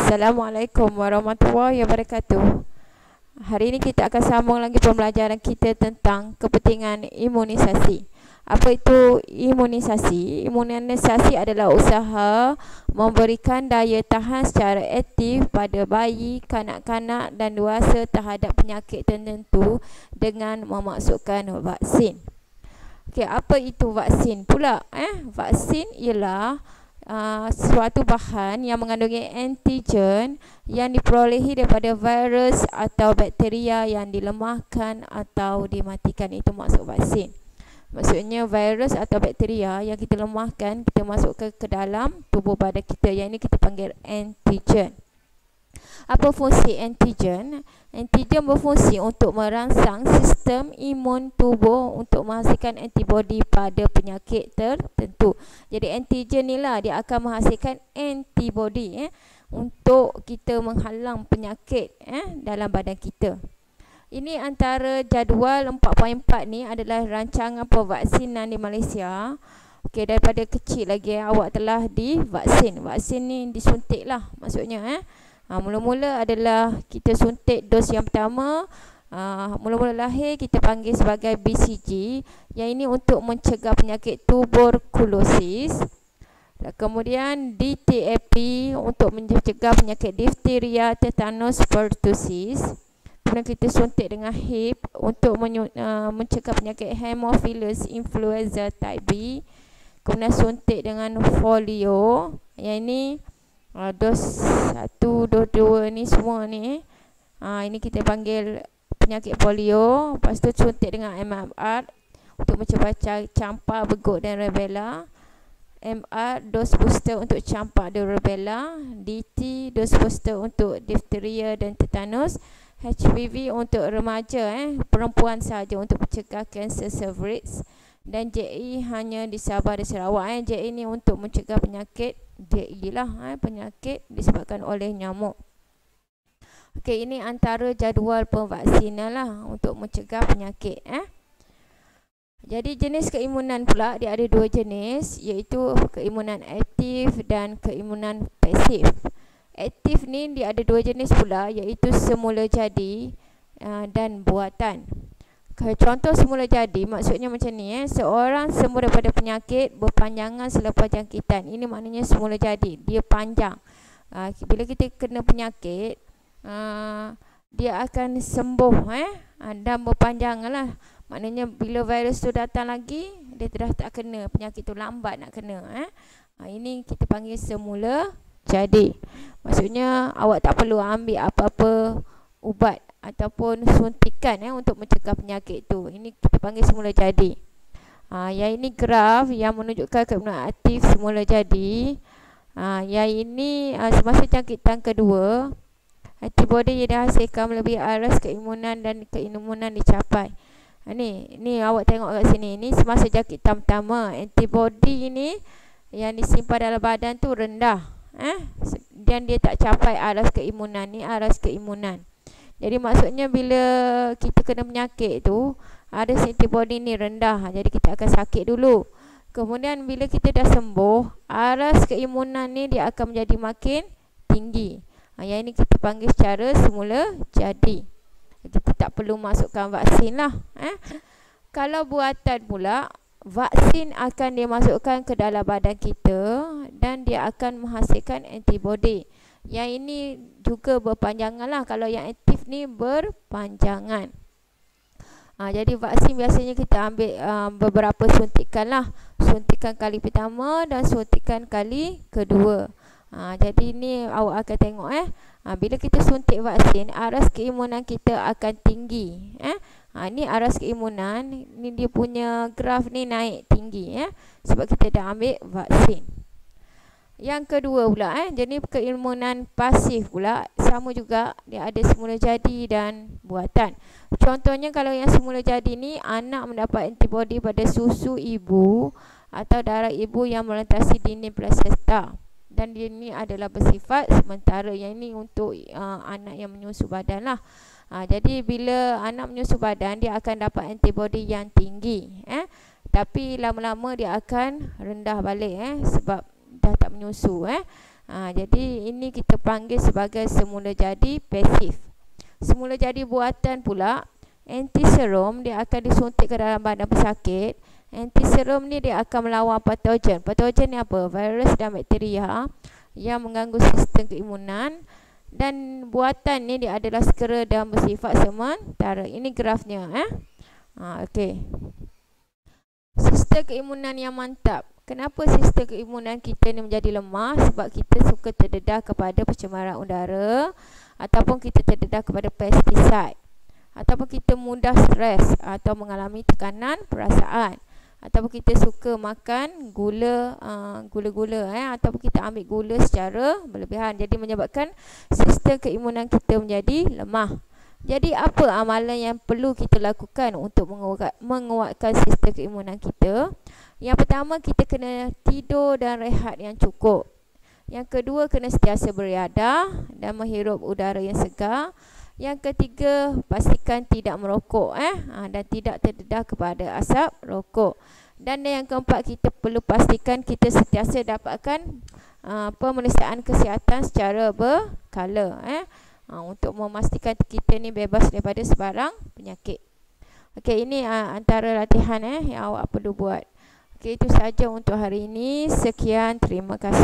Assalamualaikum warahmatullahi wabarakatuh. Hari ini kita akan sambung lagi pembelajaran kita tentang kepentingan imunisasi. Apa itu imunisasi? Imunisasi adalah usaha memberikan daya tahan secara aktif pada bayi, kanak-kanak dan dewasa terhadap penyakit tertentu dengan memasukkan vaksin. Okey, apa itu vaksin pula? Vaksin ialah suatu bahan yang mengandungi antigen yang diperolehi daripada virus atau bakteria yang dilemahkan atau dimatikan. Itu maksud vaksin. Maksudnya virus atau bakteria yang kita lemahkan, kita masuk ke dalam tubuh badan kita. Yang ini kita panggil antigen. Apa fungsi antigen? Antigen berfungsi untuk merangsang sistem imun tubuh untuk menghasilkan antibodi pada penyakit tertentu. Jadi antigen inilah dia akan menghasilkan antibodi untuk kita menghalang penyakit dalam badan kita. Ini antara jadual 4.4 ni adalah rancangan pervaksinan di Malaysia. Okey, daripada kecil lagi awak telah divaksin. Vaksin ni disuntiklah maksudnya mula-mula adalah kita suntik dos yang pertama. Mula-mula lahir kita panggil sebagai BCG, yang ini untuk mencegah penyakit tuberkulosis. Kemudian DTaP untuk mencegah penyakit difteria, tetanus, pertussis. Kemudian kita suntik dengan HIP untuk mencegah penyakit Haemophilus influenza type B. Kemudian suntik dengan polio, yang ini dos 1, dos 2 ni semua ni. Ini kita panggil penyakit polio. Lepas tu suntik dengan MMR untuk mencegah campak, beguk dan rubella. MR dos booster untuk campak dan rubella. DT dos booster untuk difteria dan tetanus. HPV untuk remaja perempuan saja untuk mencegah kanser cervix. Dan JE hanya di Sabah dan Sarawak. JE ni untuk mencegah penyakit JE lah, penyakit disebabkan oleh nyamuk. Okey, ini antara jadual pemvaksinan lah untuk mencegah penyakit. Jadi jenis keimunan pula dia ada dua jenis, iaitu keimunan aktif dan keimunan pasif. Aktif ni dia ada dua jenis pula, iaitu semula jadi dan buatan. Contoh semula jadi maksudnya macam ni, seorang sembuh daripada penyakit berpanjangan selepas jangkitan. Ini maknanya semula jadi, dia panjang. Bila kita kena penyakit, dia akan sembuh dan berpanjangan lah. Maknanya bila virus tu datang lagi, dia dah tak kena, penyakit tu lambat nak kena. Ini kita panggil semula jadi. Maksudnya awak tak perlu ambil apa-apa ubat ataupun suntikan untuk mencegah penyakit tu. Ini kita panggil semula jadi. Yang ini graf yang menunjukkan keimunan aktif semula jadi. Yang ini semasa jangkitan kedua, antibodi yang dihasilkan melebihi aras keimunan dan keimunan dicapai. Ni awak tengok kat sini. Ini semasa jangkitan pertama, antibodi ini yang disimpan dalam badan tu rendah. Dan dia tak capai aras keimunan. Ni aras keimunan. Jadi maksudnya bila kita kena penyakit tu, aras antibodi ni rendah. Jadi kita akan sakit dulu. Kemudian bila kita dah sembuh, aras keimunan ni dia akan menjadi makin tinggi. Yang ini kita panggil secara semula jadi. Kita tak perlu masukkan vaksin lah. Kalau buatan pula, vaksin akan dimasukkan ke dalam badan kita dan dia akan menghasilkan antibodi. Yang ini juga berpanjangan lah. Kalau yang aktif ni berpanjangan. Jadi vaksin biasanya kita ambil beberapa suntikan lah. Suntikan kali pertama dan suntikan kali kedua. Jadi ni awak akan tengok bila kita suntik vaksin, aras keimunan kita akan tinggi. Ni aras keimunan, ni dia punya graf ni naik tinggi sebab kita dah ambil vaksin. Yang kedua pula jenis keimunan pasif pula sama juga, dia ada semula jadi dan buatan. Contohnya kalau yang semula jadi ni, anak mendapat antibodi pada susu ibu atau darah ibu yang melintasi dinding plasenta. Dan dia ni adalah bersifat sementara. Yang ini untuk anak yang menyusu badan lah. Jadi bila anak menyusu badan, dia akan dapat antibodi yang tinggi. Tapi lama-lama dia akan rendah balik sebab dah tak menyusu. Jadi ini kita panggil sebagai semula jadi pasif. Semula jadi buatan pula, antiserum dia akan disuntik ke dalam badan pesakit. Antiserum ni dia akan melawan patogen. Patogen ni apa? Virus dan bakteria yang mengganggu sistem keimunan. Dan buatan ni dia adalah segera dan bersifat sementara. Ini grafnya. Okey. Sistem keimunan yang mantap. Kenapa sistem keimunan kita ni menjadi lemah? Sebab kita suka terdedah kepada pencemaran udara, ataupun kita terdedah kepada pestisida, ataupun kita mudah stres atau mengalami tekanan perasaan, ataupun kita suka makan gula-gula, ataupun kita ambil gula secara berlebihan. Jadi menyebabkan sistem keimunan kita menjadi lemah. Jadi apa amalan yang perlu kita lakukan untuk menguatkan sistem keimunan kita? Yang pertama, kita kena tidur dan rehat yang cukup. Yang kedua, kena sentiasa beriadah dan menghirup udara yang segar. Yang ketiga, pastikan tidak merokok dan tidak terdedah kepada asap rokok. Dan yang keempat, kita perlu pastikan kita sentiasa dapatkan pemeriksaan kesihatan secara berkala untuk memastikan kita ni bebas daripada sebarang penyakit. Okey, ini antara latihan yang awak perlu buat. Okey, itu saja untuk hari ini. Sekian, terima kasih.